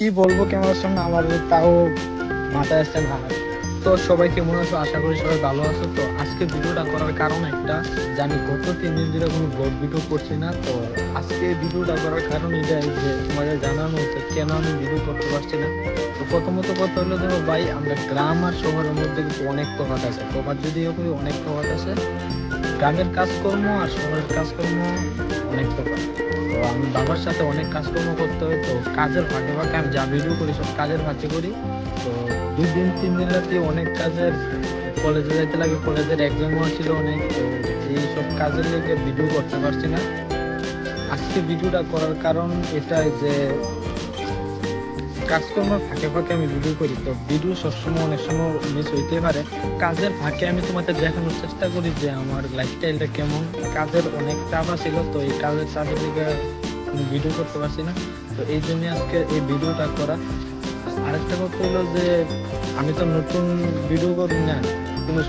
কি বলবো ক্যামেরার সামনে আমার তাও মাথায় আসছে না। তো সবাই কেমন আছো? আশা করি সবাই ভালো আছো। তো আজকে ভিডিওটা করার কারণ একটা, জানি গত 3 দিন ধরে কোনো ব্লগ ভিডিও করছি না। তো আজকে ভিডিওটা করার কারণ এটাই যে তোমাদের জানানো হচ্ছে কেন আমি ভিডিও করতে পারছি না। তো প্রথমত কথা হলো, দেখো ভাই, আমরা গ্রাম আর শহরের মধ্যে কিন্তু অনেক তফাৎ আছে। তফাৎ যদিও করি অনেক তফাৎ আছে। গ্রামের কাজকর্ম আর শহরের কাজকর্ম অনেক তফাৎ। তো আমি বাবার সাথে অনেক কাজকর্ম করতে হয়। তো কাজের ফাঁকে ফাঁকে আমি যা ভিডিও করি সব কাজের ফাঁকে করি। তো 2 দিন 3 দিন রাতে অনেক কাজের, কলেজে যাইতে লাগে, কলেজের এক্সামও ছিল অনেক। তো এইসব কাজের লেগে ভিডিও করতে পারছি না। আজকে ভিডিওটা করার কারণ এটাই যে কাজকর্মের ফাঁকে ফাঁকে আমি ভিডিও করি। তো ভিডিও সবসময় অনেক সময় মিস হইতে পারে। কাজের ফাঁকে আমি তোমাদের দেখানোর চেষ্টা করি যে আমার লাইফস্টাইলটা কেমন। কাজের অনেক চাপ ছিল, তো এই কাজের চাপের দিকে ভিডিও করতে পারছি না। তো এই জন্য আজকে এই ভিডিওটা করা। আরেকটা কথা হলো যে আমি তো নতুন ভিডিও করি না, কোনো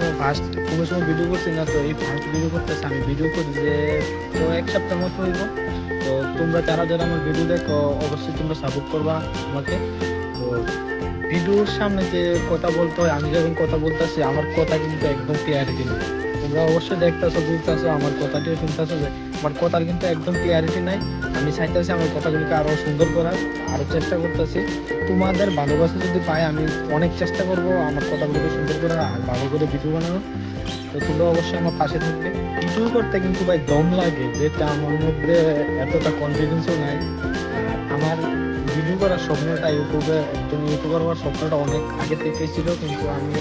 সময় ভিডিও করছি না। তো এই ফার্স্ট ভিডিও করতেছি। আমি ভিডিও করি যে তো 1 সপ্তাহ মতো হইব। তো তোমরা যারা যারা আমার ভিডিও দেখো অবশ্যই তোমরা সাপোর্ট করবা আমাকে। তো ভিডিওর সামনে যে কথা বলতে হয়, আমি যখন কথা বলতেছি আমার কথা কিন্তু একদম ক্লিয়ারিটি নেই। তোমরা অবশ্যই দেখতেছো, বুঝতেছো, আমার কথাটিও শুনতেছো যে আমার কথার কিন্তু একদম ক্লিয়ারিটি নাই। আমি চাইতেছি আমার কথাগুলিকে আরো সুন্দর করার, আরো চেষ্টা করতেছি। তোমাদের ভালোবাসা যদি পাই আমি অনেক চেষ্টা করব আমার কথাগুলোকে সুন্দর করার আর ভালো করে ভিডিও বানানোর। তো তোমরা অবশ্যই আমার পাশে থাকবে। ভিডিও করতে কিন্তু ভাই দম লাগে, যেটা আমার মধ্যে এতটা কনফিডেন্সও নাই। আর আমার ভিডিও করার স্বপ্নটা, ইউটিউবে একজন ইউটিউবার হওয়ার স্বপ্নটা অনেক আগে থেকে ছিল, কিন্তু আমি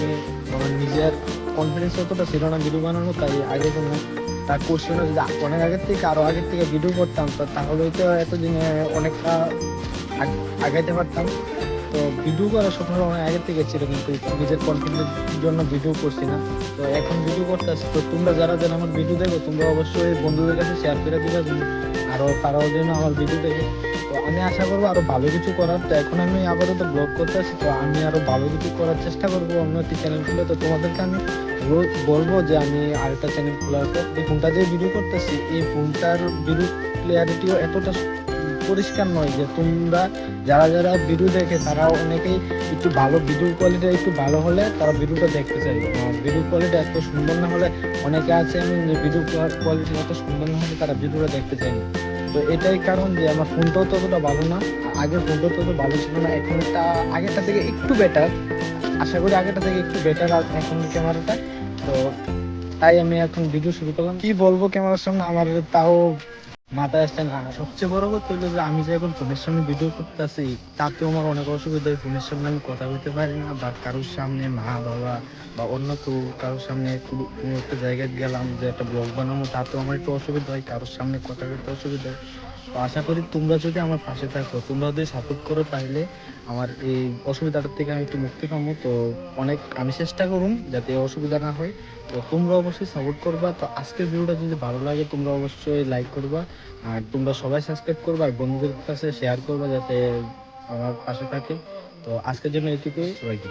আমার নিজের কনফিডেন্স অতটা ছিল না ভিডিও বানানো, তাই আগে কোনো তা করছি না। যদি অনেক আগের থেকে আরো আগের থেকে ভিডিও করতাম তো তাহলে তো এতদিনে অনেকটা আগাইতে পারতাম। তো ভিডিও করার স্বপ্নটা অনেক আগের থেকে ছিল, কিন্তু নিজের কনফিডেন্সের জন্য ভিডিও করছি না। তো এখন ভিডিও করতে আসছি। তো তোমরা যারা যারা আমার ভিডিও দেখো তোমরা অবশ্যই বন্ধুদের কাছে শেয়ার করে দিবে, আরো তারাও যেন আমার ভিডিও দেখে। তো আমি আশা করবো আরো ভালো কিছু করার। তো এখন আমি আপাতত ব্লগ করতে আসছি, তো আমি আরো ভালো কিছু করার চেষ্টা করবো অন্য একটি চ্যানেল খুলে। তো তোমাদেরকে আমি রোজ বলবো যে আমি আরেকটা চ্যানেল খোলার পর যে ফোনটা দিয়ে ভিডিও করতেছি, এই ফোনটার ভিডিও ক্লিয়ারিটিও এতটা পরিষ্কার নয় যে তোমরা যারা যারা ভিডিও দেখে তারা অনেকেই একটু ভালো ভিডিও কোয়ালিটি একটু ভালো হলে তারা ভিডিওটা দেখতে চাই। ভিডিও কোয়ালিটি এত সুন্দর না হলে অনেকে আছে এমন যে ভিডিও কোয়ালিটি এত সুন্দর না হলে তারা ভিডিওটা দেখতে চায় না। তো এটাই কারণ যে আমার ফোনটাও ততটা ভালো না, আগের ফোনটাও তত ভালো ছিল না। এখন এটা আগেরটা থেকে একটু বেটার, আশা করি আগেরটা থেকে একটু বেটার আর এখন ক্যামেরাটা। তো তাই আমি এখন ভিডিও শুরু করলাম। কি বলবো ক্যামেরার সামনে আমার তাও মাথায় আসছে না। সবচেয়ে বড় কথা হলো যে আমি যে এখন ফোনের সামনে ভিডিও করতেছি তাতেও আমার অনেক অসুবিধা হয়। ফোনের সামনে আমি কথা বলতে পারি না, বা কারোর সামনে মা বাবা বা অন্য কেউ কারোর সামনে কোনো একটা জায়গায় গেলাম যে একটা ব্লগ বানাবো, তাতেও আমার একটু অসুবিধা হয়, কারোর সামনে কথা বলতে অসুবিধা হয়। তো আশা করি তোমরা যদি আমার পাশে থাকো, তোমরা যদি সাপোর্ট করো, তাহলে আমার এই অসুবিধাটার থেকে আমি একটু মুক্তি পাবো। তো অনেক আমি চেষ্টা করুম যাতে অসুবিধা না হয়। তো তোমরা অবশ্যই সাপোর্ট করবা। তো আজকের ভিডিওটা যদি ভালো লাগে তোমরা অবশ্যই লাইক করবা, আর তোমরা সবাই সাবস্ক্রাইব করবা আর বন্ধুদের কাছে শেয়ার করবা যাতে আমার পাশে থাকে। তো আজকের জন্য এটুকুই, সবাইকে।